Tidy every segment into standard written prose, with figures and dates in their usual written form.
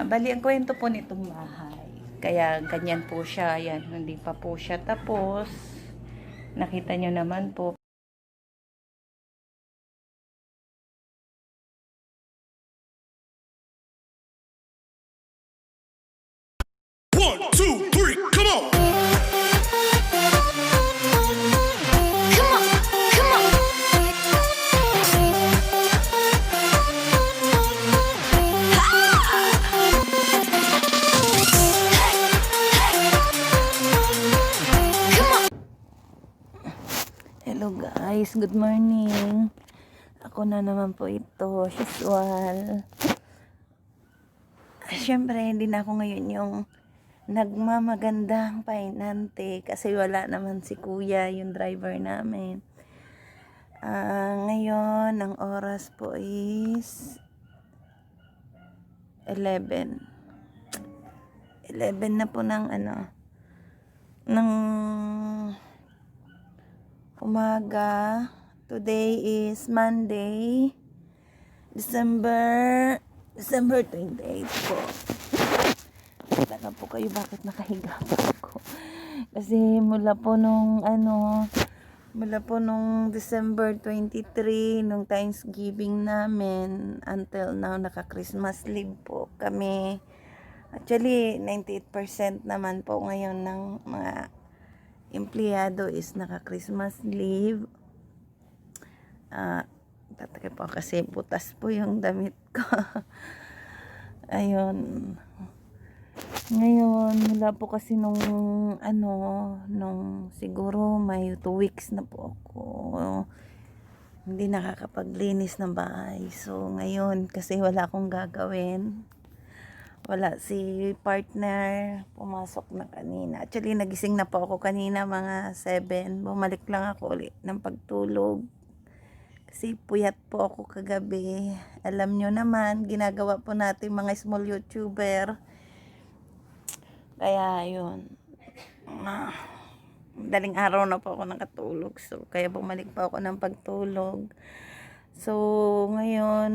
Bali, ang kwento po nitong bahay. Kaya ganyan po siya. Yan, hindi pa po siya tapos. Nakita nyo naman po. One, two, three, come on! Hello guys, good morning. Ako na naman po ito, usual. Siyempre, hindi na ako ngayon yung nagmamagandang painante kasi wala naman si kuya, yung driver namin. Ngayon, ang oras po is 11. 11 na po ng ng umaga. Today is Monday, December 28 po. Kita na po kayo bakit nakahiga pa ako. Kasi mula po nung December 23, nung Thanksgiving namin, until now, naka-Christmas leave po kami. Actually, 98% naman po ngayon ng mga empleyado is naka-Christmas leave. Tataka po kasi butas po yung damit ko. Ayun. Ngayon, mula po kasi nung siguro may 2 weeks na po ako hindi nakakapaglinis ng bahay. So, ngayon, kasi wala akong gagawin. Wala si partner, pumasok na kanina. Actually, nagising na po ako kanina mga 7. Bumalik lang ako ulit ng pagtulog. Kasi puyat po ako kagabi. Alam nyo naman, ginagawa po natin mga small YouTuber. Kaya yun. Daling araw na po ako nakatulog. So, kaya bumalik pa ako ng pagtulog. So, ngayon,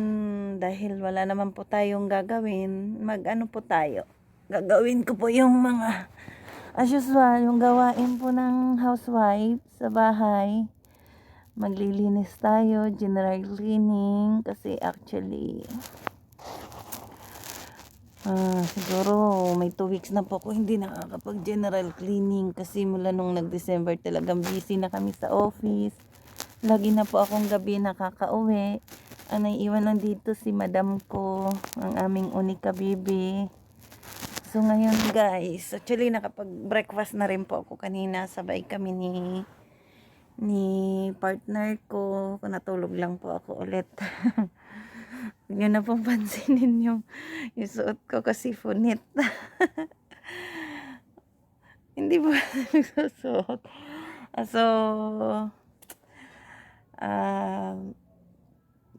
dahil wala naman po tayong gagawin, po tayo. Gagawin ko po yung mga, as usual, yung gawain po ng housewife sa bahay. Maglilinis tayo, general cleaning, kasi actually, siguro may 2 weeks na po ako hindi nakakapag general cleaning kasi mula nung nag-December talagang busy na kami sa office. Lagi na po akong gabi nakakauwi. Ang naiiwan lang dito si madam ko, ang aming unika baby. So ngayon guys, actually nakapag-breakfast na rin po ako kanina. Sabay kami ni partner ko. Natulog lang po ako ulit. Huwag nyo na pong pansinin yung suot ko kasi funit. Hindi po nagsusuot. So,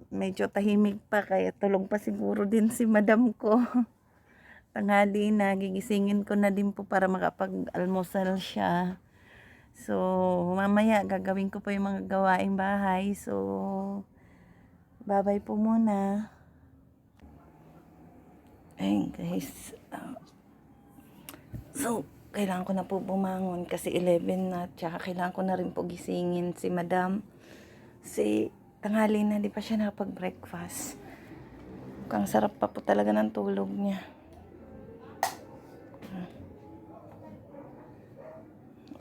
medyo tahimik pa kaya tulog pa siguro din si madam ko. Tanghali na, gigisingin ko na din po para makapag-almusal siya. So, mamaya gagawin ko po yung mga gawaing bahay. So, bye-bye po muna. Ayun guys. So, kailangan ko na po bumangon kasi 11 na. Tsaka kailangan ko na rin po gisingin si madam. Si tanghali na, di pa siya nakapag-breakfast. Mukhang sarap pa po talaga ng tulog niya.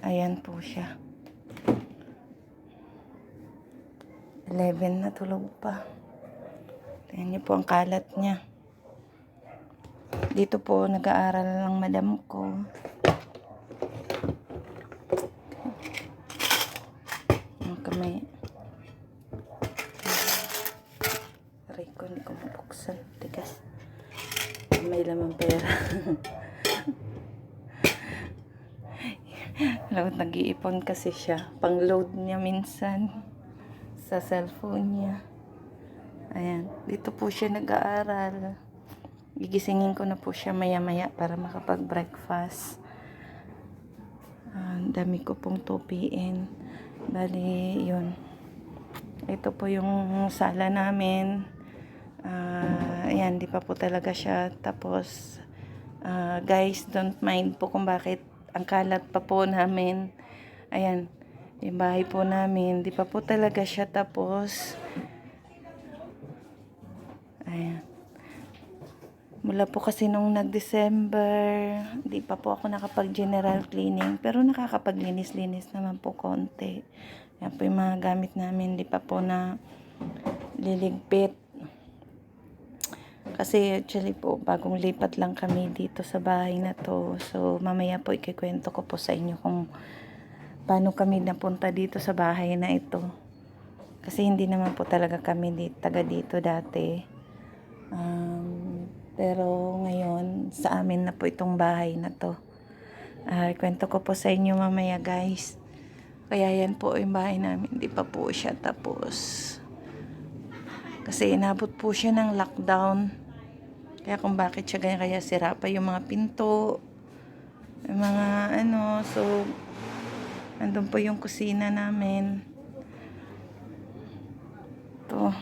Ayan po siya. 11 na tulog pa. Tingnan niyo po ang kalat niya. Dito po nag-aaral ng madam ko. Ang kamay. Aray ko, hindi ko mabuksan. Tigas. May laman pera. Load, nag-iipon kasi siya. Pang-load niya minsan sa cellphone niya. Ayan. Dito po siya nag-aaral. Gigisingin ko na po siya maya-maya para makapag-breakfast. Dami ko pong tupiin. Bali, yun. Ito po yung sala namin. Ayan, di pa po talaga siya tapos. Guys, don't mind po kung bakit ang kalat pa po namin. Ayan, yung bahay po namin, di pa po talaga siya tapos. Ayan. Mula po kasi nung nag-December, di pa po ako nakapag-general cleaning. Pero nakakapaglinis-linis naman po konti. Ayan po yung mga gamit namin, di pa po na liligpit. Kasi actually po, bagong lipat lang kami dito sa bahay na to. So, mamaya po ikikwento ko po sa inyo kung paano kami napunta dito sa bahay na ito. Kasi hindi naman po talaga kami taga dito dati. Pero ngayon, sa amin na po itong bahay na to. Kwento ko po sa inyo mamaya guys. Kaya yan po yung bahay namin. Hindi pa po siya tapos. Kasi inabot po siya ng lockdown. Kaya kung bakit siya ganyan, kaya sira pa yung mga pinto. Yung mga so, andun po yung kusina namin. To.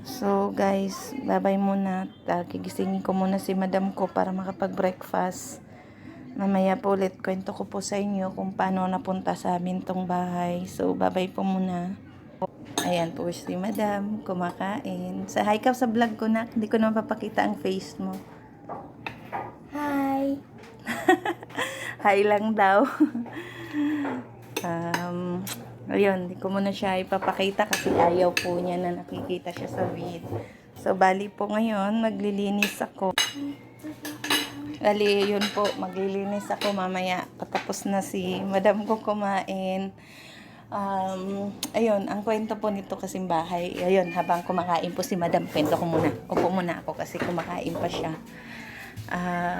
So guys, bye-bye muna. Gigisingin ko muna si madam ko para makapag-breakfast. Mamaya po ulit kwento ko po sa inyo kung paano napunta sa amin tong bahay. So bye-bye po muna. Ayan po si madam, kumakain. Sa hi ka sa vlog ko na, hindi ko na mapapakita ang face mo. Hi. Hi lang daw. Ayun, hindi ko muna siya ipapakita kasi ayaw po niya na nakikita siya sa vid. So, bali po ngayon, maglilinis ako. Bali, yun po, maglilinis ako mamaya. Patapos na si madam ko kumain. Ayun, ang kwento po nito kasing bahay. Ayun, habang kumakain po si madam, kwento ko muna. Upo muna ako kasi kumakain pa siya.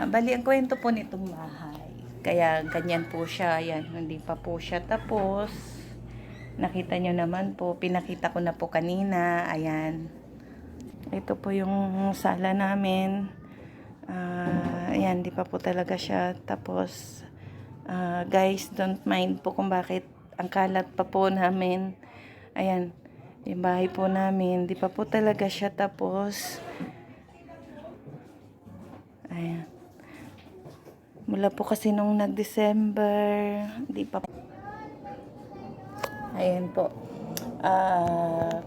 Bali, ang kwento po nitong bahay. Kaya ganyan po siya. Ayan, hindi pa po siya tapos. Nakita nyo naman po, pinakita ko na po kanina. Ayan. Ito po yung sala namin. Ayan, di pa po talaga siya tapos. Guys, don't mind po kung bakit ang kalat pa po namin. Ayan, yung bahay po namin, di pa po talaga siya tapos. Ayan. Mula po kasi nung nag-December, di pa po. Ayan po.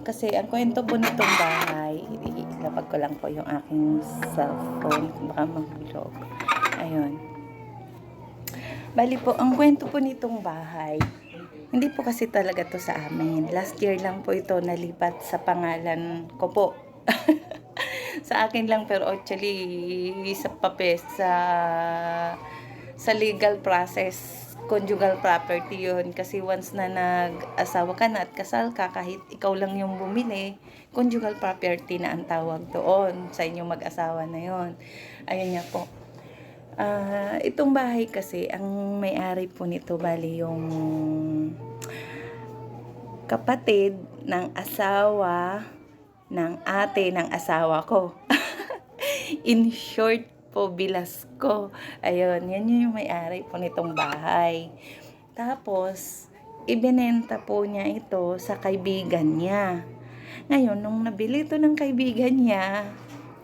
Kasi ang kwento po nitong bahay, ilapag ko lang po yung aking cellphone, baka mag-vlog. Ayun. Bali po, ang kwento po nitong bahay, hindi po kasi talaga to sa amin. Last year lang po ito nalipat sa pangalan ko po. Sa akin lang, pero actually sa papel, sa legal process, conjugal property yun. Kasi once na nag-asawa ka na at kasal ka, kahit ikaw lang yung bumili, conjugal property na ang tawag doon sa inyong mag-asawa na yun. Ayun nga po. Itong bahay kasi, ang may-ari po nito, bali yung kapatid ng asawa ng ate ng asawa ko. In short po, Bilasco. Ayun, yan yung may-ari po nitong bahay. Tapos, ibinenta po niya ito sa kaibigan niya. Ngayon, nung nabili ito ng kaibigan niya,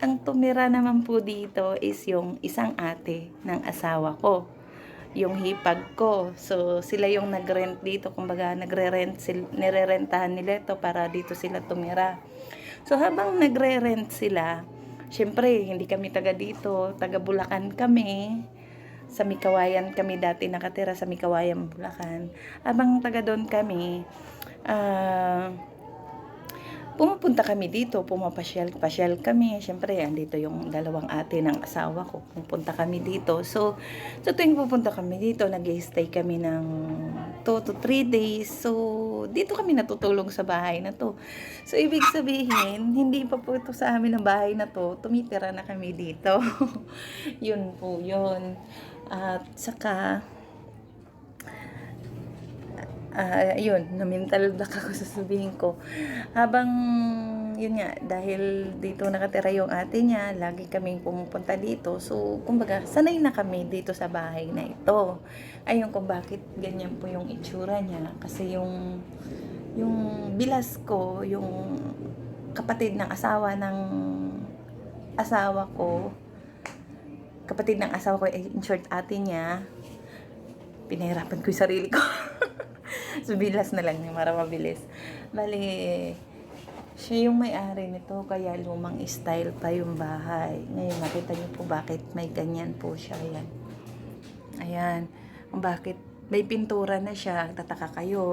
ang tumira naman po dito is yung isang ate ng asawa ko. Yung hipag ko. So, sila yung nag-rent dito. Kumbaga, nire-rentahan nila ito para dito sila tumira. So, habang nagre-rent sila, syempre, hindi kami taga dito, taga Bulacan kami. Sa Mikawayan kami dati nakatira sa Mikawayan, Bulacan. Habang taga doon kami, pumupunta kami dito, pumapasyal kami. Syempre, andito yung dalawang ate ng asawa ko. Pupunta kami dito. So tuwing pupunta kami dito, nag-stay kami ng 2 to 3 days. So, dito kami natutulog sa bahay na to. So, ibig sabihin, hindi pa po ito sa amin ang bahay na to. Tumitira na kami dito. Yun po, yun. At saka, yun, na-mental block ako sasabihin ko. Habang, yun nga, dahil dito nakatira yung ate niya, lagi kaming pumupunta dito. So, kumbaga, sanay na kami dito sa bahay na ito. Ayun kung bakit ganyan po yung itsura niya. Kasi yung bilas ko, yung kapatid ng asawa asawa ko, in short, ate niya, pinahirapan ko yung sarili ko. So, bilas na lang niya para mabilis. Bali, siya yung may-ari nito, kaya lumang style pa yung bahay. Ngayon, nakita niyo po bakit may ganyan po siya. Ayan. Ayan. Kung bakit may pintura na siya, tataka kayo.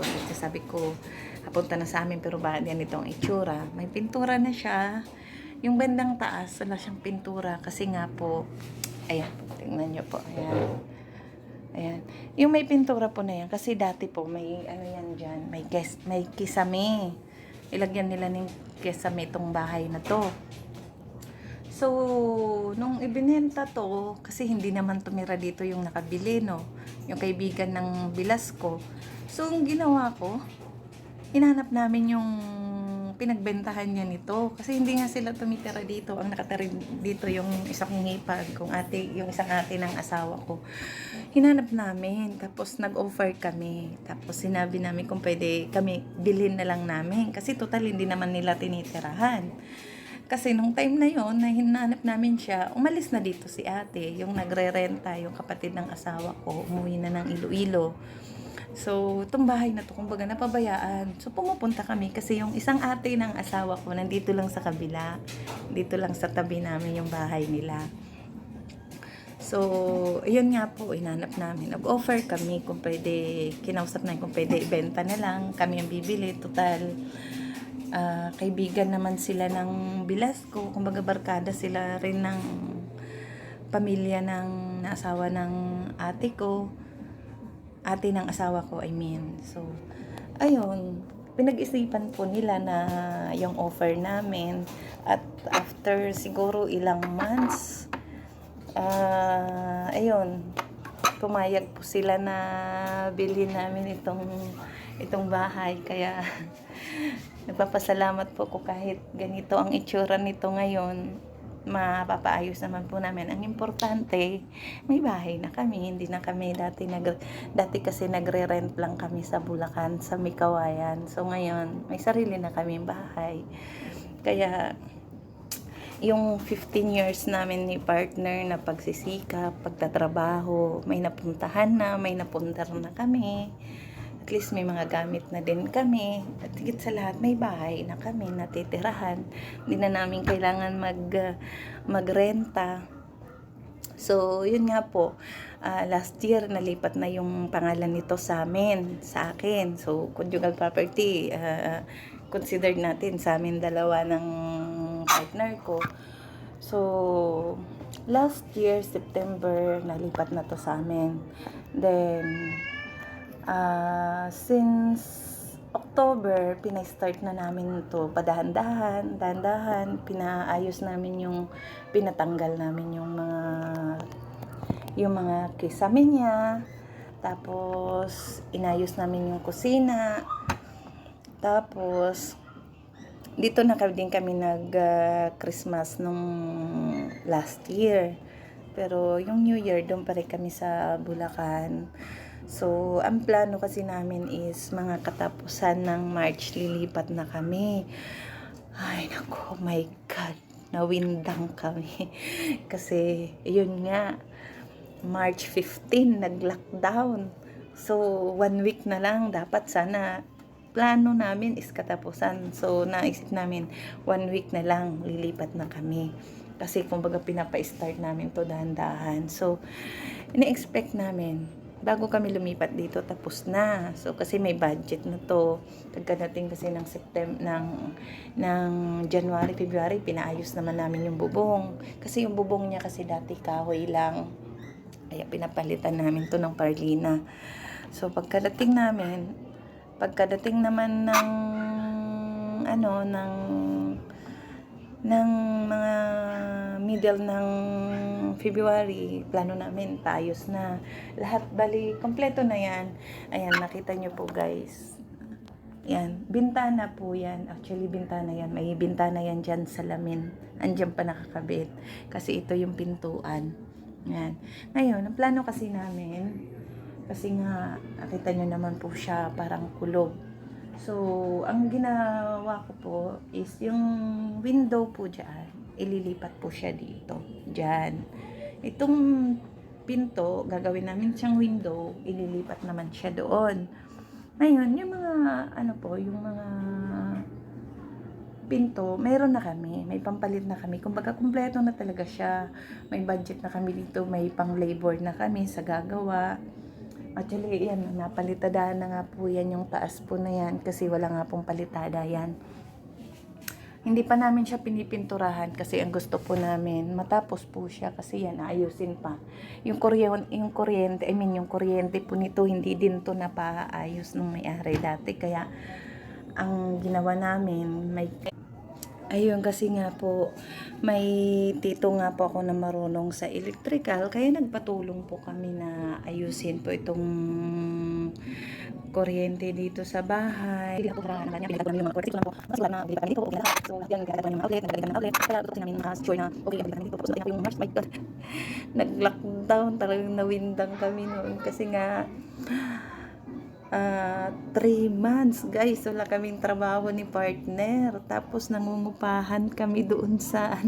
Kasi sabi ko, hapunta na sa amin, pero bakit yan itong itsura? May pintura na siya. Yung bandang taas, wala siyang pintura. Kasi nga po, ayan, tingnan niyo po. Ayan. Ayan. Yung may pintura po na yan, kasi dati po, may ano yan dyan, may kisame. Ilagyan nila ng kisame itong bahay na to. So, nung ibinenta to, kasi hindi naman tumira dito yung nakabili, no? Yung kaibigan ng bilas ko. So, ang ginawa ko, hinanap namin yung pinagbentahan niya nito. Kasi hindi nga sila tumitira dito. Ang nakatira dito yung isang hipag, yung isang ate ng asawa ko. Hinanap namin. Tapos nag-offer kami. Tapos sinabi namin kung pwede kami bilhin na lang namin. Kasi total hindi naman nila tinitirahan. Kasi nung time na yon na hinanap namin siya, umalis na dito si ate. Yung nagre-renta, yung kapatid ng asawa ko, umuwi na ng Iloilo. So, itong bahay na to, kumbaga napabayaan. So, pumupunta kami kasi yung isang ate ng asawa ko, nandito lang sa kabila. Dito lang sa tabi namin yung bahay nila. So, ayun nga po, inanap namin. Nag-offer kami kung pwede, kinausap namin kung pwede ibenta na lang. Kami ang bibili, total. Kaibigan naman sila ng bilas ko. Kumbaga barkada sila rin ng pamilya ng asawa ng ate ko. Ate ng asawa ko, I mean. So, ayun, pinag-isipan po nila na yung offer namin. At after siguro ilang months, ayun, pumayag po sila na bilhin namin itong bahay. Kaya, nagpapasalamat po ko kahit ganito ang itsura nito ngayon. Mapapaayos naman po namin. Ang importante, may bahay na kami. Hindi na kami dati kasi nagre-rent lang kami sa Bulacan, sa Mikawayan. So ngayon, may sarili na kami bahay. Kaya yung 15 years namin ni partner na pagsisikap, pagtatrabaho, may napuntahan na, may napundar na kami. At least may mga gamit na din kami. At higit sa lahat, may bahay na kami natitirahan. Hindi na namin kailangan magrenta. So, yun nga po. Last year, nalipat na yung pangalan nito sa akin. So, conjugal property, considered natin sa amin dalawa ng partner ko. So, last year, September, nalipat na to sa amin. Then, since October, pinastart na namin ito padahan-dahan, pinaayos namin pinatanggal namin yung mga kisame niya, tapos inayos namin yung kusina, tapos dito na din kami Christmas nung last year, pero yung New Year doon pa rin kami sa Bulacan. So, ang plano kasi namin is mga katapusan ng March, lilipat na kami. Ay, naku, oh my God, nawindang kami. Kasi, yun nga, March 15, nag-lockdown. So, 1 week na lang, dapat sana, plano namin is katapusan. So, naisip namin, 1 week na lang, lilipat na kami. Kasi, kumbaga, pinapa-start namin to dahan-dahan. So, ini-expect namin, bago kami lumipat dito, tapos na. So, kasi may budget na to. Pagkadating kasi ng ng January, February, pinaayos naman namin yung bubong. Kasi yung bubong niya kasi dati kahoy lang. Kaya pinapalitan namin to ng parlina. So, pagkadating naman ng mga middle ng February, plano namin, paayos na. Lahat, bali, kompleto na yan. Ayan, nakita nyo po guys. Yan, bintana po yan. Actually, bintana yan. May bintana yan dyan sa lamin. Andyan pa nakakabit. Kasi ito yung pintuan. Yan. Ngayon, ang plano kasi namin, kasi nga, nakita nyo naman po siya, parang kulog. So, ang ginawa ko po is yung window po dyan, ililipat po siya dito. Dyan. Itong pinto, gagawin namin siyang window, ililipat naman siya doon. Ngayon, yung mga, ano po, yung mga pinto, meron na kami. May pampalit na kami. Kumbaga, kumpleto na talaga siya. May budget na kami dito. May pang labor na kami sa gagawa. Actually, yan, napalitada na nga po yan yung taas po na yan kasi wala nga pong palitada yan. Hindi pa namin siya pinipinturahan kasi ang gusto po namin matapos po siya kasi yan, ayusin pa. Yung kuryente, yung kuryente po nito, hindi din to napaayos nung may-ari dati. Kaya, ang ginawa namin, ayun, kasi nga po, may tito nga po ako na marunong sa electrical, kaya nagpatulong po kami na ayusin po itong kuryente dito sa bahay. Hindi po naman niya, pinagagawa namin yung mga kuryente ko lang po. Mas wala na, bili pa kami dito, okay na. So, yan, pinagagawa namin yung outlet, nagagawa namin outlet. Kaya gusto namin sure na okay yung bili kami dito. Tapos natin yung March, my God. Nag-lockdown, talagang nawindang kami noon kasi nga, 3 months guys, wala kaming trabaho ni partner, tapos nangungupahan kami doon sa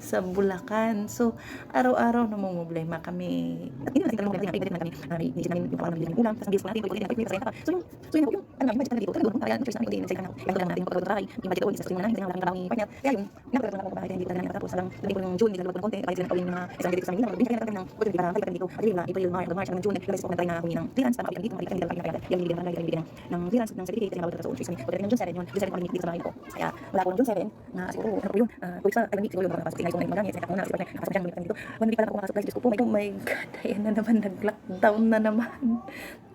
sa Bulacan. So araw-araw namumblema kami at hindi natin kami kami hindi namin yung pang ulam tapos bills ko natin ko natin so yung budget na dito talaga kaya na namin din sa kanila kaya lang natin pagtrabaho yung budget oil sa namin hindi namin trabaho ni partner kaya yung napagtrabaho ko bahay hindi talaga tapos lang hindi ko yung June nilalabat ko ng konti kahit sila yung mga isang dito sa Manila binigyan natin ng budget para dito April March ng June guys ko na tayo na humingi ng clearance para dito makita nila yung bibigyan ng clearance ng certificate na bawat sa office kami pagdating ng June 7 yun June 7 kami dito sa bahay ko kaya wala ko ng June 7 na siguro ano po yun week sa week siguro yung makapasok tingay ko na magamit sa muna kasi nakasok dyan dito 1 week pa lang ako makasok guys ko oh my god ayan na naman nag-lockdown na naman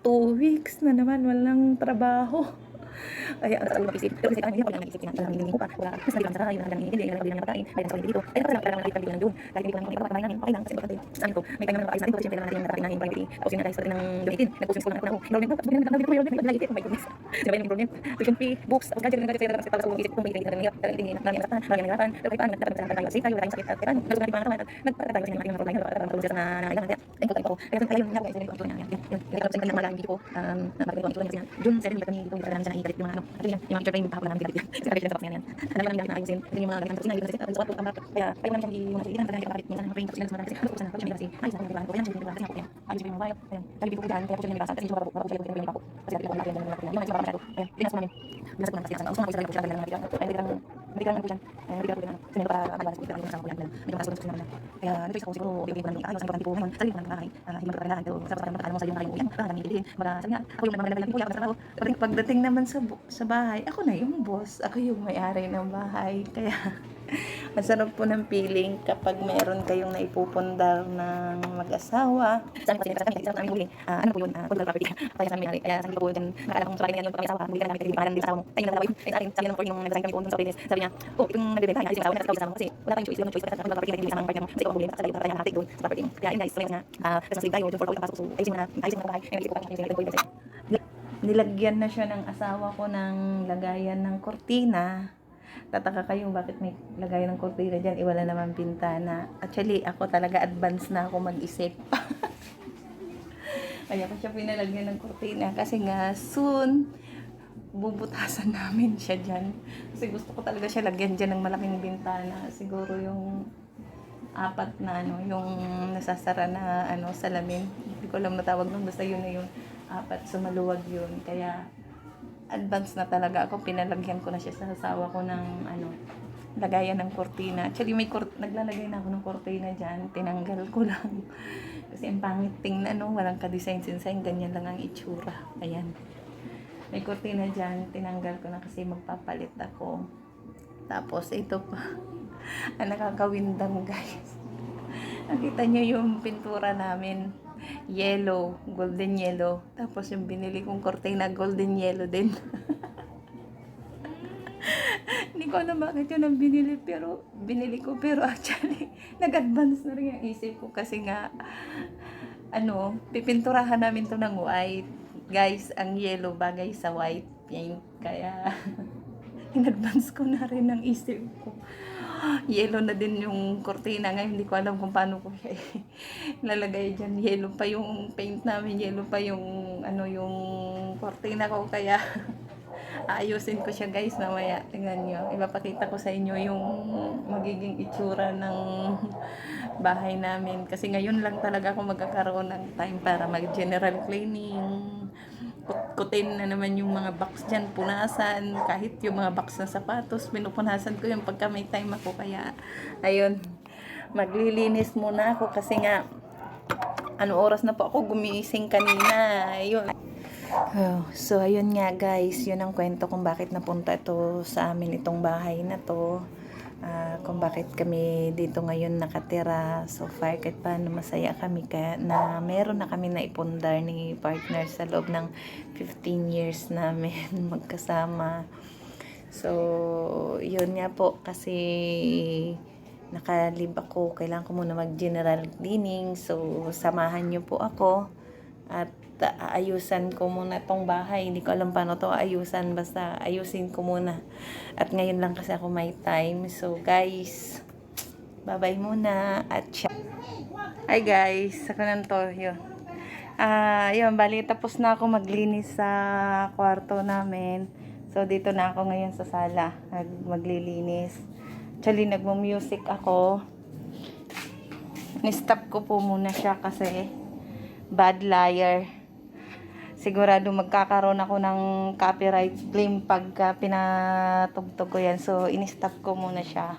2 weeks na naman walang trabaho. Kaya ang sarili mag-isip. Pero kasi kaya hindi ako lang nag-isip na hindi ko pa. Wala. Mas naging masarap yun. Hindi lang pagkain. May nasa dito. Ay kasi lang nakita lang doon. Kahit hindi ko lang ipapakain namin. Okay lang kasi bakit sa amin ko. May kanya naman natin kasi siyempre lang natin yung nakakain namin private. Tapos yung guys pa rin ng donated. Nag-post ko lang ako. Enrollment ko. Tapos nag-download ko yung enrollment. Oh my goodness. Sinabi ng enrollment. Tuition fee, books. Tapos gadget na gadget para sa isip ko may hindi na talaga hindi namin nasaktan. Maraming nasaktan. Pero kahit paano nagtatapos tayo kasi tayo tayong sakit at kailan. Nagsusunod pa naman. Nagtatapos tayo ng online para matulungan sa nangailangan natin. Thank you po. Kaya ayun nga guys, ko niya. Hindi ko sa mga video ko. Napakita ko kasi June 7 kami dito para namin sa naigalit yung mga yung mga training pa ako namin dito. Kasi kasi sa yan. Alam namin na ayusin yung mga ganito kasi na sa wato kamera. Kaya naman siyang iwan sa kasi minsan ng training kasi kasi gusto ko sana kasi ayos na ko yan kasi kasi ako. Ayos yung mobile. Ayan. Kaya dito ko dyan kaya ko siya nilasa kasi yung mga kasi yung pa ko. Kasi dito ko natin yung mga yung mga ayan. Pinas namin. Pinas ko na kasi gusto ko isa lang ko siya lang natin. Hindi lang ko dyan. Hindi lang ko dyan. Sinelo para mabalas ko yung kasama ko yan. Medyo mas gusto naman. Kaya nito isa ko siguro okay ko namin ayos ang importante ko ngayon. Sarili ko ng bahay. Hindi mo kailangan pero sa pagkakataon mo sa iyo na kayo yan. Parang hindi din. Mga sabi nga ako yung nagmamalayan ko sa trabaho. Pagdating naman sa bahay, ako na yung boss. Ako yung may-ari ng bahay. Kaya masarap po ng feeling kapag meron kayong naipupundar ng mag-asawa. Sa amin kasi nagsasabi, isang namin huling, ano po yun, political property. Kaya sa amin, kaya sa amin po yun, nakala kong sabay na yun, pag-asawa, huli ka namin, kasi pangalan din sa asawa mo. Tayo na yung sa akin, sabi naman po yung nagsasabi kami po sa business. Sabi niya, oh, itong nabibenta, ayos yung asawa, nasa sa mo kasi wala tayong choice, yung choice, kasi political property, hindi isang partner mo, kasi ikaw ang huli, kasi ikaw kaya nahatik doon sa property mo. Kaya yun guys, sabi nga, kasi tayo, yung for all pasok, so ayusin mo na bahay, ayusin ko pa, nilagyan na siya ng asawa ko ng lagayan ng kortina. Tataka kayo bakit may lagay ng kortina dyan, iwala naman bintana. Actually, ako talaga advance na ako mag-isip. Kaya ko siya pinalagyan ng kortina kasi nga soon, bubutasan namin siya dyan. Kasi gusto ko talaga siya lagyan dyan ng malaking bintana. Siguro yung 4 na yung nasasara na salamin. Hindi ko alam matawag nung basta yun na yun. 4 sumaluwag yun. Kaya advance na talaga ako, pinalagyan ko na siya sa asawa ko ng lagayan ng kortina. Actually naglalagay na ako ng kortina dyan, tinanggal ko lang kasi ang pangit tingnan, walang ka-design, ganyan lang ang itsura. Ayan, may kortina dyan, tinanggal ko na kasi magpapalit ako. Tapos ito pa ang nakakawindang guys, nakita nyo yung pintura namin, yellow, golden yellow. Tapos yung binili kong kortina, golden yellow din. Hindi ko alam bakit yun ang binili ko. Pero actually, nag-advance na rin yung isip ko. Kasi nga, pipinturahan namin to ng white. Guys, ang yellow bagay sa white paint. Kaya, in-advance ko na rin ang isip ko. Yellow na din yung kortina. Ngayon, hindi ko alam kung paano ko siya lalagay dyan. Yellow pa yung paint namin. Yellow pa yung, yung kortina ko. Kaya, Aayusin ko siya guys mamaya. Tingnan nyo. Ipapakita ko sa inyo yung magiging itsura ng bahay namin. Kasi ngayon lang talaga ako magkakaroon ng time para mag-general cleaning. Kutin na naman yung mga box dyan, punasan. Kahit yung mga box ng sapatos, pinupunasan ko yung pagka may time ako. Kaya, ayun, maglilinis muna ako kasi nga, ano oras na po ako gumising kanina. Ayun. So, ayun nga guys, yun ang kwento kung bakit napunta ito sa amin itong bahay na to. Kung bakit kami dito ngayon nakatira. So far, kahit paano masaya kami kaya na meron na kami na ipundar ni partner sa loob ng 15 years namin magkasama. So, yun nga po kasi nakalib ako. Kailangan ko muna mag-general cleaning. So, samahan nyo po ako at aayusan ko muna tong bahay. Hindi ko alam paano to ayusan. Basta ayusin ko muna. At ngayon lang kasi ako may time. So guys, bye-bye muna. At hi guys, ako nang Toyo. Yun, bali tapos na ako maglinis sa kwarto namin. So dito na ako ngayon sa sala. Maglilinis. Actually, nagmo-music ako. Ni-stop ko po muna siya kasi bad liar. Sigurado magkakaroon ako ng copyright claim pagka pinatugtog ko yan. So, in-stop ko muna siya.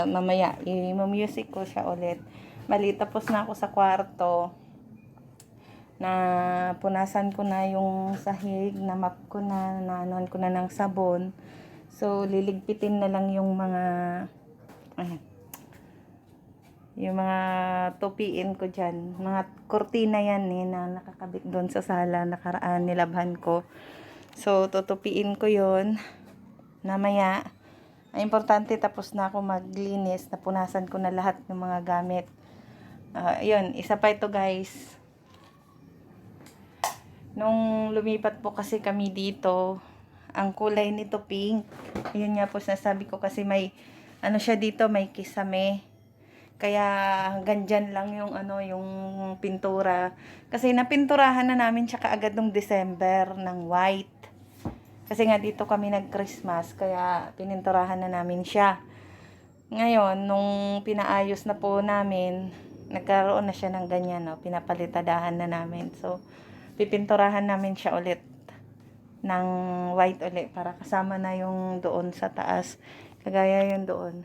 Mamaya, i-music ko siya ulit. Bali, tapos na ako sa kwarto. Na punasan ko na yung sahig, na map ko na, naanuan ko na ng sabon. So, liligpitin na lang yung mga tupiin ko dyan. Mga kortina yan na nakakabit doon sa sala. Nakaraan nilabhan ko. So, tutupiin ko yon namaya. Ang importante, tapos na ako maglinis. Napunasan ko na lahat ng mga gamit. Yun, isa pa ito guys. Nung lumipat po kasi kami dito, ang kulay nito pink. Ayun nga po sinasabi ko kasi may, ano siya dito, may kisame. Kaya hanggang dyan lang yung yung pintura. Kasi napinturahan na namin siya kaagad nung December ng white. Kasi nga dito kami nag-Christmas, kaya pininturahan na namin siya. Ngayon, nung pinaayos na po namin, nagkaroon na siya ng ganyan, no? Pinapalitadahan na namin. So, pipinturahan namin siya ulit ng white ulit para kasama na yung doon sa taas. Kagaya yung doon.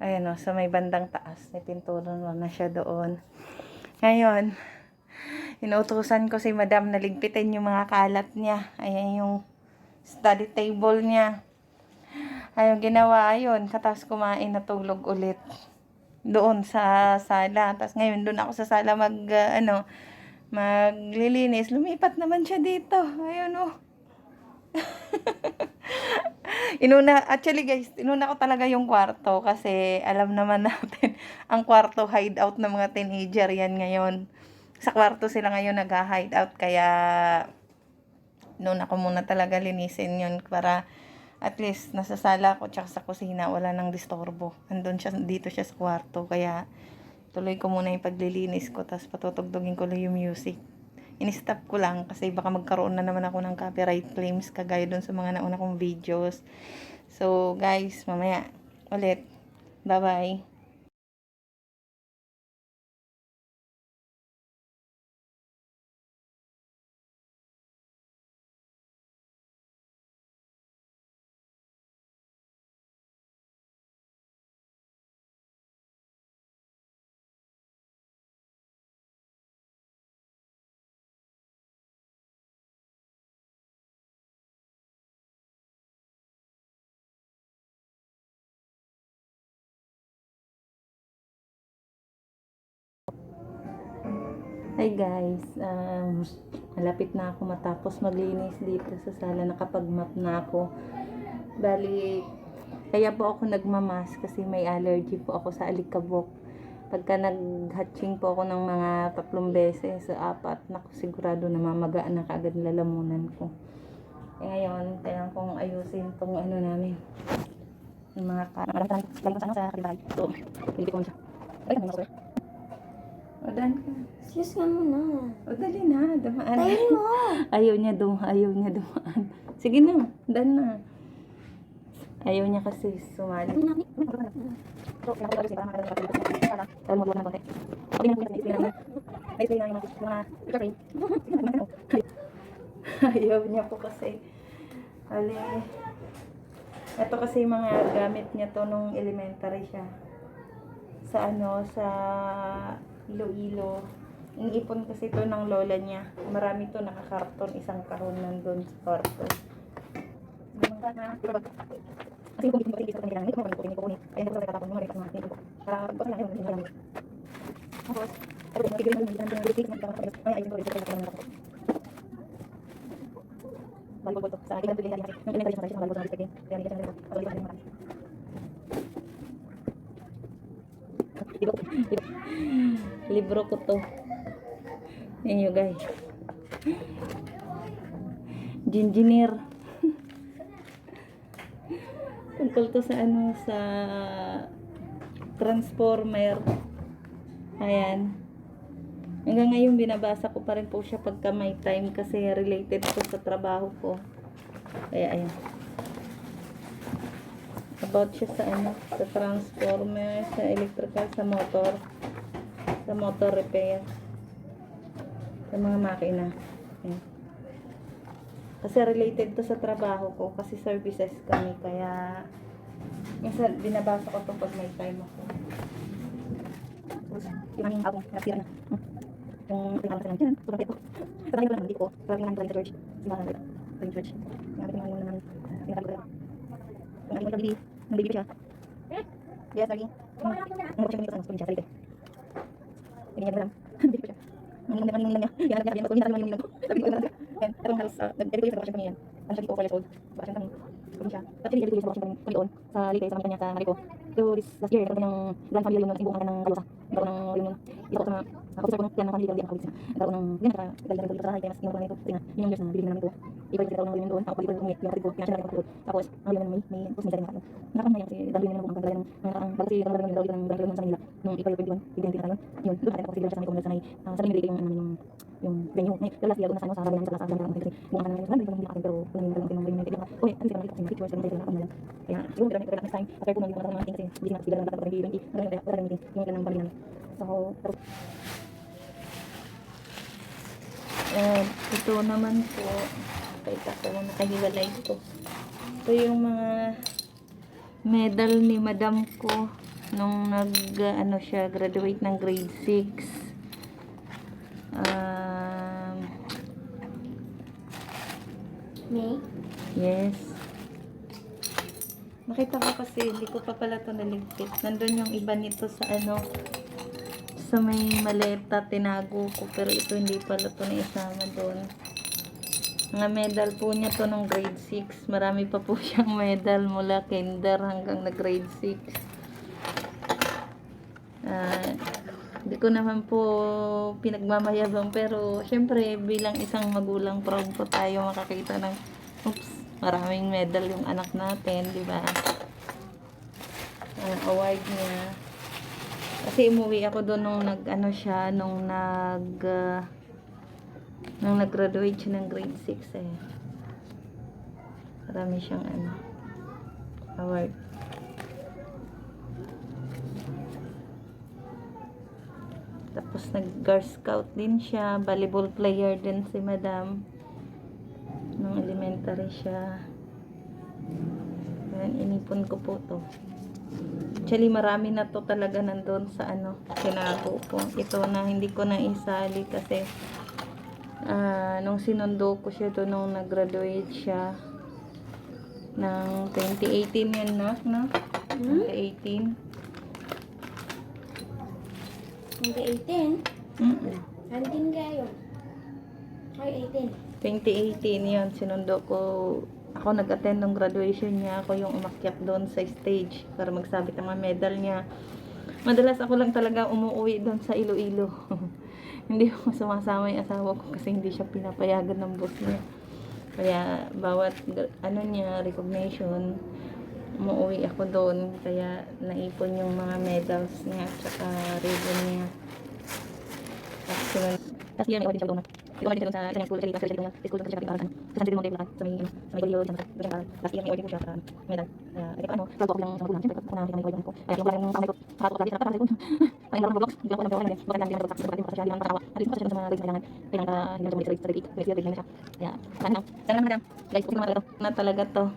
Ayan o, sa may bandang taas. May pintura na siya doon. Ngayon, inuutusan ko si madam na ligpitin yung mga kalat niya. Ayan yung study table niya. Ayun, ginawa ayun. Katapos kumain, natulog ulit. Doon sa sala. Tapos ngayon, doon ako sa sala maglilinis. Lumipat naman siya dito. Ayun o. Actually guys, inuna ko talaga yung kwarto kasi alam naman natin, ang kwarto hideout ng mga teenager yan ngayon. Sa kwarto sila ngayon nag-hideout kaya inuna ko muna talaga linisin yun para at least nasa sala ko tsaka sa kusina wala nang disturbo. Andun siya, dito siya sa kwarto kaya tuloy ko muna yung paglilinis ko tapos patutugtugin ko lang yung music. In-stop ko lang kasi baka magkaroon na naman ako ng copyright claims kagaya dun sa mga nauna kong videos. So, guys, mamaya ulit. Bye-bye. Hi guys, malapit na ako matapos maglinis dito sa sala, nakapag-map na ako. Bali, kaya po ako nagmamas kasi may allergy po ako sa alikabok. Pagka nag-hatching po ako ng mga 3 beses sa 4, naku, sigurado namamaga na kaagad lalamunan ko. Ngayon, kailangan kong ayusin tong namin. Yung mga lagi ko sa kabilang. So, hindi ko mo siya. Ay, ano O, daan ka. Excuse ka muna. O, dali na. Dumaan. Tayin mo. Ayaw niya dumaan. Sige na, daan na. Ayaw niya kasi sumali. Ayaw niya po kasi. Ali. Ito kasi mga gamit niya to nung elementary siya. Sa sa Iloilo. Iniipon kasi to ng lola niya. Marami to nakakarton, isang kahon nandun sa kwarto. Kasi kung hindi ko kailangan, hindi ko kunin. Ayun ko sa tatapon mo, rekas mga ko. Para pag lang yun, hindi tapos, pero kung kailangan ng dito, ay ayun ko rin sa kailangan ko. Balibol to. Sa ilang tuloy kasi nung elementary siya balibol sa district. Kaya hindi siya balibol sa mga. Libro ko to. Yan yun guys. Engineer. Tungkol to sa sa transformer. Ayan. Hanggang ngayon binabasa ko pa rin po siya pagka may time kasi related po sa trabaho ko. Kaya ayan. About siya sa sa transformer, sa electrical, sa motor repair. Sa mga makina. Ayan. Kasi related to sa trabaho ko kasi services kami kaya minsan binabasa ko to pag may time ako. Yung aming album, nasira na. Yung pinakalas na lang. Sobrang pito. Sa tayo ko lang naman, dito ko. Parang lang sa church. Simahan lang. Sa church. Yung aming mga naman. Pinakalas ko lang. Yung aming baby. Yung baby siya. Yes, lagi. Ang mga siya kumito sa ano. Siya, sarili. Hindi niya lang. Baby ko siya. Manginom niya. Yan lang niya. Yan lang niya. Sabi ko lang. Yan. Atong halos. Nag-edit ko yung sa kanya yan. Ano siya dito 4 years old. Bakasyon kami. Kami siya. Actually, edit ko yung sa bakasyon kami doon. Sa Leyte, sa kanya sa Marico. So, this last year, nagkaroon ng grand family reunion. Ibukan ng Kalosa. Nagkaroon ng reunion. Ito ko sa mga officer ko ng plan ng family. Hindi ako nakakabit siya. Nagkaroon ng yun. Nagkaroon ng sa bahay. Kaya mas inukulan nito. Kasi nga, yun yung years na bibili namin ito. Iba yung nagkaroon ng reunion doon. Ako pali ko yung kapatid ko. Kaya siya nagkaroon. Tapos, ang reunion may tapos may dali na nakakam na yan kasi dali na naman ang nakakang kasi yung nagkaroon ng grand reunion sa Manila nung April 21. Bigyan din na tayo. Yun. Doon natin ako kasi siya sa may komunidad sa may sa may yung yung venue. May last year doon sa sa harapan namin sa plaza kasi bunga namin namin hindi akin pero kung hindi namin yung venue okay ano sila kasi pictures ng sila na lang kaya siguro meron ko next time after kung hindi ko na kasi hindi na sila lang dapat ng 2020 meron meeting yung lang pamilya namin so ito naman po kahit ako nakahiwalay ito yung mga medal ni madam ko nung siya graduate ng grade 6 May? Yes. Nakita ko kasi, hindi ko pa pala ito naligpit. Nandun yung iba nito sa sa may maleta, tinago ko. Pero ito hindi pala ito naisama doon. Mga medal po niya to nung grade 6. Marami pa po siyang medal mula kinder hanggang na grade 6. Hindi ko naman po pinagmamayabang pero syempre bilang isang magulang proud po tayo makakita ng maraming medal yung anak natin, di ba? Award niya. Kasi umuwi ako doon nung nung nag-graduate siya ng grade 6 eh. Marami siyang award. Tapos nag-Girl Scout din siya, volleyball player din si madam. Nung elementary siya. Ayan, inipon ko po to. Actually, marami na to talaga nandun sa tinago ko. Ito na hindi ko na isali kasi nung sinundo ko siya doon nung nag-graduate siya ng 2018 yan na, no? 2018. 2018? Saan din kayo? Ay, 18. 2018 yun, sinundo ko. Ako nag-attend ng graduation niya. Ako yung umakyat doon sa stage para magsabit ang mga medal niya. Madalas ako lang talaga umuwi doon sa Iloilo. Hindi ako sumasama yung asawa ko kasi hindi siya pinapayagan ng boss niya. Kaya bawat recognition, umuwi ako doon. Kaya naipon yung mga medals niya at saka ribbon niya. Last year, may award din siya Lugona. Di ko din siya doon sa isa niyang school, actually, sa school doon kasi siya kapag-aral. Sa San Jose del Monte, Bulacan, sa may Golio, sa may last year, may award din po siya sa medal. Kaya ano, proud po ako bilang sa magulang. Siyempre, kung nakita may award ko. Kaya yung kamay ko, nakatakot lagi sa nakapasay ko. Ang marunong mag-vlogs, hindi lang ko alam bakit lang din mag-vlogs, hindi ko siya, hindi lang makawa. At least ko siya sa mga grades na kailangan. Kailangan hindi lang sa grade 8, grade 0, grade 9 na siya. Kaya, sana lang madam. Guys, okay naman talaga to. Na talaga to.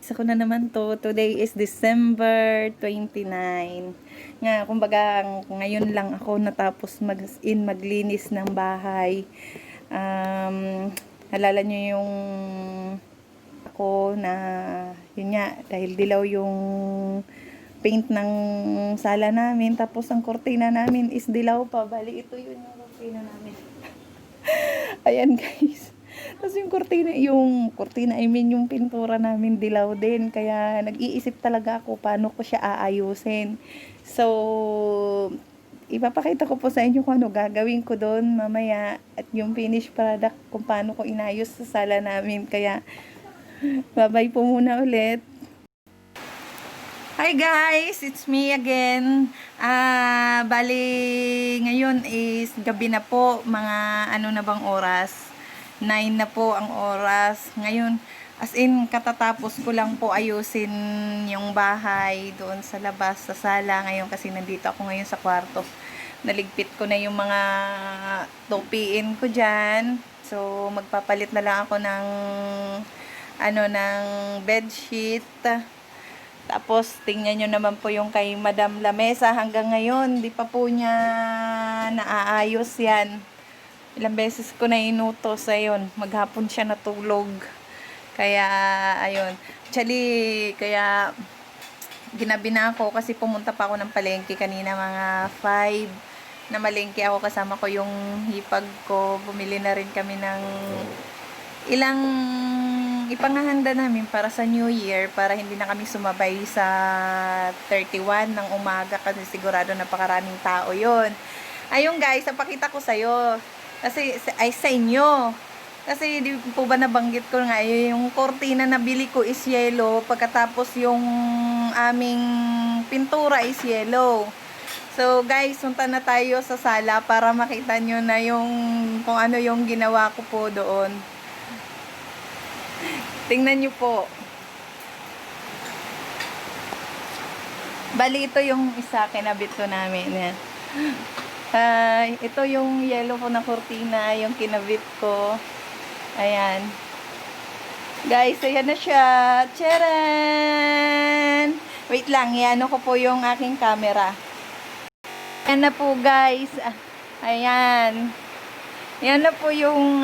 Isa ko na naman to. Today is December 29. Nga, kumbaga, ngayon lang ako natapos maglinis ng bahay. Halala nyo yung ako na, yun nga, dahil dilaw yung paint ng sala namin. Tapos ang kortina namin is dilaw pa. Bali, ito yun yung kortina namin. Ayan guys. Tapos yung kortina, I mean yung pintura namin dilaw din. Kaya nag-iisip talaga ako paano ko siya aayusin. So, ipapakita ko po sa inyo kung ano gagawin ko doon mamaya. At yung finished product kung paano ko inayos sa sala namin. Kaya, bye-bye po muna ulit. Hi guys, it's me again. Bali, ngayon is gabi na po. Mga ano na bang oras? 9 na po ang oras. Ngayon, as in, katatapos ko lang po ayusin yung bahay doon sa labas, sa sala. Ngayon kasi nandito ako ngayon sa kwarto. Naligpit ko na yung mga topiin ko dyan. So, magpapalit na lang ako ng ng bedsheet. Tapos, tingnan nyo naman po yung kay Madam Lamesa. Hanggang ngayon, di pa po niya naaayos yan. Ilang beses ko na inutos, ayun, maghapon siya natulog. Kaya, ayun. Actually, kaya ginabi na ako kasi pumunta pa ako ng palengke kanina mga 5 na malengke ako, kasama ko yung hipag ko. Bumili na rin kami ng ilang ipangahanda namin para sa New Year, para hindi na kami sumabay sa 31 ng umaga kasi sigurado napakaraming tao yon. Ayun guys, napakita ko sa'yo. Kasi, ay sa inyo. Kasi, di po ba nabanggit ko nga, yung kortina na bili ko is yellow. Pagkatapos yung aming pintura is yellow. So, guys, punta na tayo sa sala para makita nyo na yung, kung ano yung ginawa ko po doon. Tingnan nyo po. Bali, ito yung isa, kinabit ko namin. Yan. Ito yung yellow ko na kortina, yung kinabit ko. Ayan. Guys, ayan na siya. Tcharan! Wait lang, iano ko po yung aking camera. Ayan na po guys. Ayan. Yan na po yung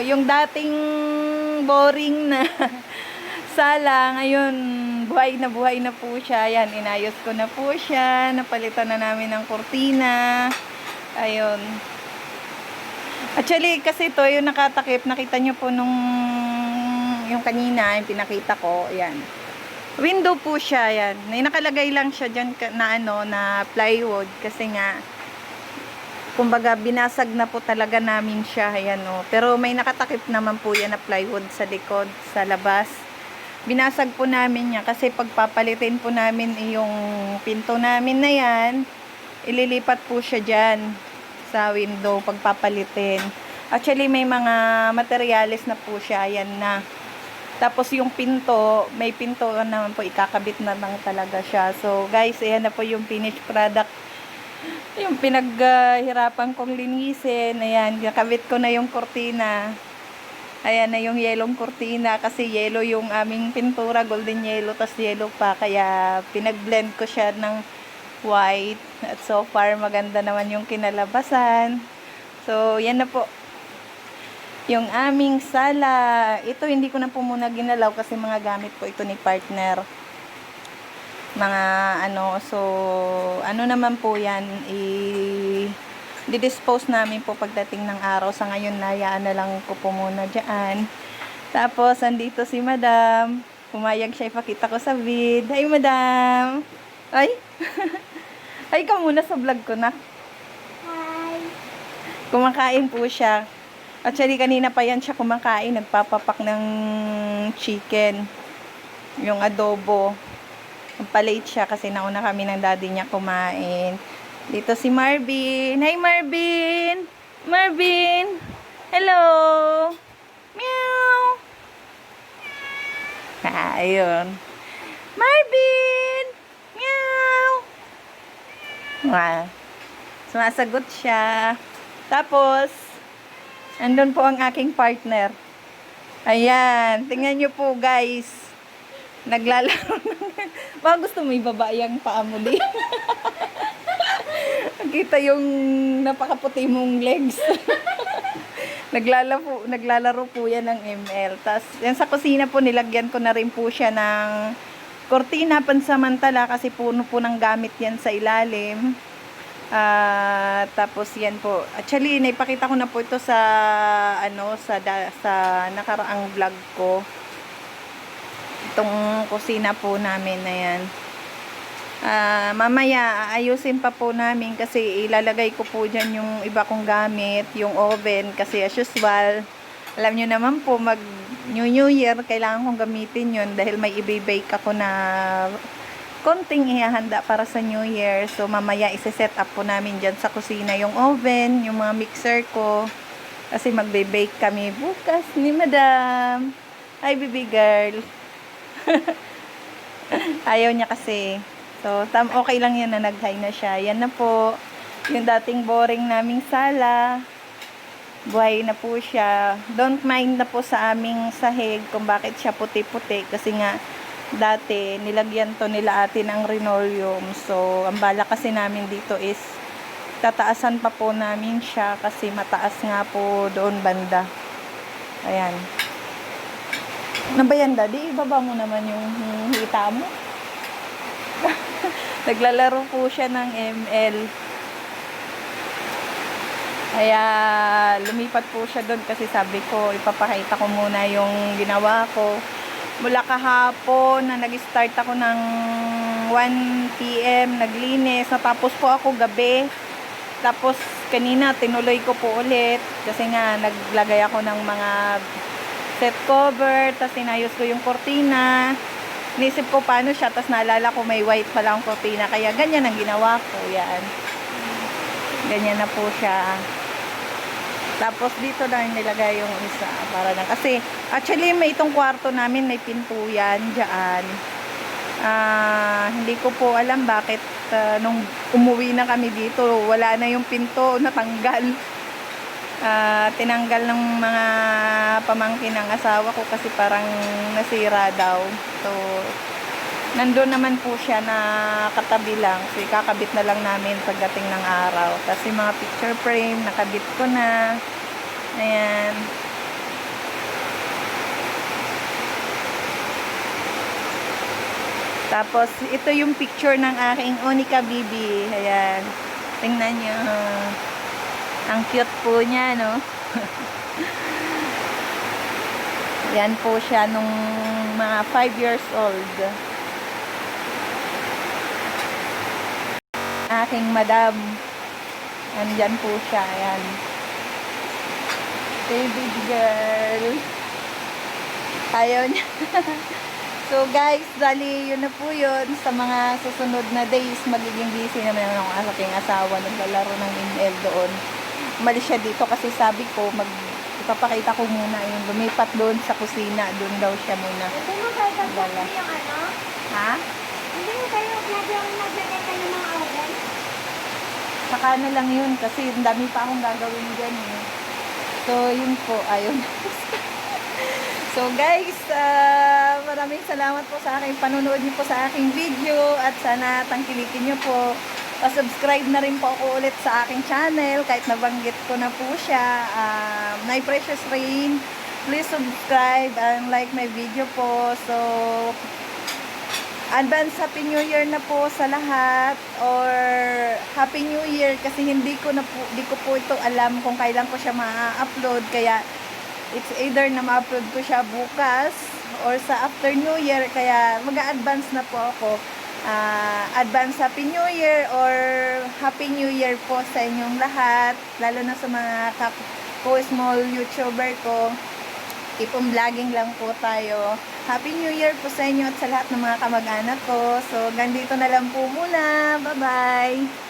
yung dating boring na sala. Ngayon, buhay na po siya. Ayan, inayos ko na po siya. Napalitan na namin ng kortina. Ayun. Actually, kasi ito yung nakatakip. Nakita nyo po nung yung kanina, yung pinakita ko. Ayan. Window po siya. Ayan. Nakalagay lang siya dyan na na plywood. Kasi nga, kumbaga, binasag na po talaga namin siya. Ayan, pero may nakatakip naman po yan na plywood sa likod, sa labas. Binasag po namin yan kasi pagpapalitin po namin yung pinto namin na yan, ililipat po siya dyan sa window pagpapalitin. Actually, may mga materyales na po siya. Ayan na. Tapos yung pinto, may pinto naman po, ikakabit na lang talaga siya. So, guys, ayan na po yung finished product. Yung pinaghirapan kong linisin. Ayan, nakabit ko na yung kortina. Ayan na yung yellow kortina kasi yellow yung aming pintura, golden yellow, tas yellow pa. Kaya pinag-blend ko siya ng white. At so far, maganda naman yung kinalabasan. So, yan na po. Yung aming sala. Ito, hindi ko na po muna ginalaw kasi mga gamit po ito ni partner. Mga so, naman po yan, i-dispose namin po pagdating ng araw. Sa ngayon, nayaan na lang ko po muna dyan. Tapos, andito si Madam. Pumayag siya, ipakita ko sa vid. Hi, Madam! Ay! Ay ka muna sa vlog ko na. Hi! Kumakain po siya. Actually, kanina pa yan siya kumakain. Nagpapapak ng chicken. Yung adobo. Palate siya kasi nauna kami ng daddy niya kumain. Dito si Marvin. Hi, Marvin! Marvin! Hello! Meow! Ayun. Marvin! Meow! Sumasagot siya. Tapos, andun po ang aking partner. Ayan. Tingnan nyo po, guys. Naglalaro. Baka gusto mo ibaba yung paa mo di. Kita yung napakaputi mong legs. Naglalaro po yan ng ML. Tapos, yan sa kusina po, nilagyan ko na rin po siya ng kortina pansamantala kasi puno po ng gamit yan sa ilalim. Tapos yan po. Actually, naipakita ko na po ito sa sa nakaraang vlog ko. Itong kusina po namin na yan. Mamaya aayusin pa po namin kasi ilalagay ko po dyan yung iba kong gamit, yung oven kasi as usual, alam nyo naman po mag New Year kailangan kong gamitin yun dahil may i-bake ako na konting ihahanda para sa New Year. So mamaya isi-set up po namin dyan sa kusina yung oven, yung mga mixer ko kasi magbe-bake kami bukas ni Madam. Hi baby girl. Ayaw niya kasi. So, okay lang yan na nag-hi na siya. Yan na po. Yung dating boring naming sala. Buhay na po siya. Don't mind na po sa aming sahig kung bakit siya puti-puti. Kasi nga, dati, nilagyan to nila ate ng linoleum. So, ang bala kasi namin dito is, tataasan pa po namin siya kasi mataas nga po doon banda. Ayan. Ano ba yan, Daddy? Ibaba mo naman yung hita mo. Naglalaro po siya ng ML. Kaya lumipat po siya doon kasi sabi ko, ipapakita ko muna yung ginawa ko. Mula kahapon na nag-start ako ng 1 PM, naglinis. Natapos po ako gabi. Tapos kanina tinuloy ko po ulit kasi nga naglagay ako ng mga set cover, tapos inayos ko yung kortina. Inisip ko paano siya, tapos naalala ko may white pala ang kortina, kaya ganyan ang ginawa ko. Yan. Ganyan na po siya. Tapos dito na nilagay yung isa para lang. Kasi actually may itong kwarto namin, may pinto yan dyan. Hindi ko po alam bakit nung umuwi na kami dito, wala na yung pinto, natanggal. Tinanggal ng mga pamangkin ng asawa ko kasi parang nasira daw. So, nandun naman po siya na katabi lang. So, ikakabit na lang namin pagdating ng araw. Kasi mga picture frame, nakabit ko na. Ayan. Tapos, ito yung picture ng aking Onika Bibi. Ayan. Tingnan nyo. Ang cute po niya, no? Yan po siya nung mga 5 years old. Aking madam. Andyan po siya. Ayan. Baby girl. Ayaw niya. So guys, dali yun na po yun. Sa mga susunod na days, magiging busy naman ang aking asawa. Naglalaro ng ML doon. Umalis siya dito kasi sabi ko, ipapakita ko muna yung lumipat doon sa kusina. Doon daw siya muna. Hindi mo kayo gagawin yung ano? Ha? Hindi mo kayo naglagay kayo ng mga oven? Saka na lang yun kasi ang dami pa akong gagawin dyan eh. So yun po, ayun. So guys, maraming salamat po sa aking panunood niyo po sa aking video at sana tangkilikin niyo po. Pa-subscribe na rin po ako ulit sa aking channel kahit nabanggit ko na po siya. My Precious Rain, please subscribe and like my video po. So, advance Happy New Year na po sa lahat or Happy New Year kasi hindi ko po ito alam kung kailan ko siya ma-upload kaya it's either na ma-upload ko siya bukas or sa after New Year kaya mag-a-advance na po ako. Advance Happy New Year or Happy New Year po sa inyong lahat, lalo na sa mga small YouTuber ko. Keep on vlogging lang po tayo. Happy New Year po sa inyo at sa lahat ng mga kamag-anak ko. So, ganito na lang po muna. Bye-bye!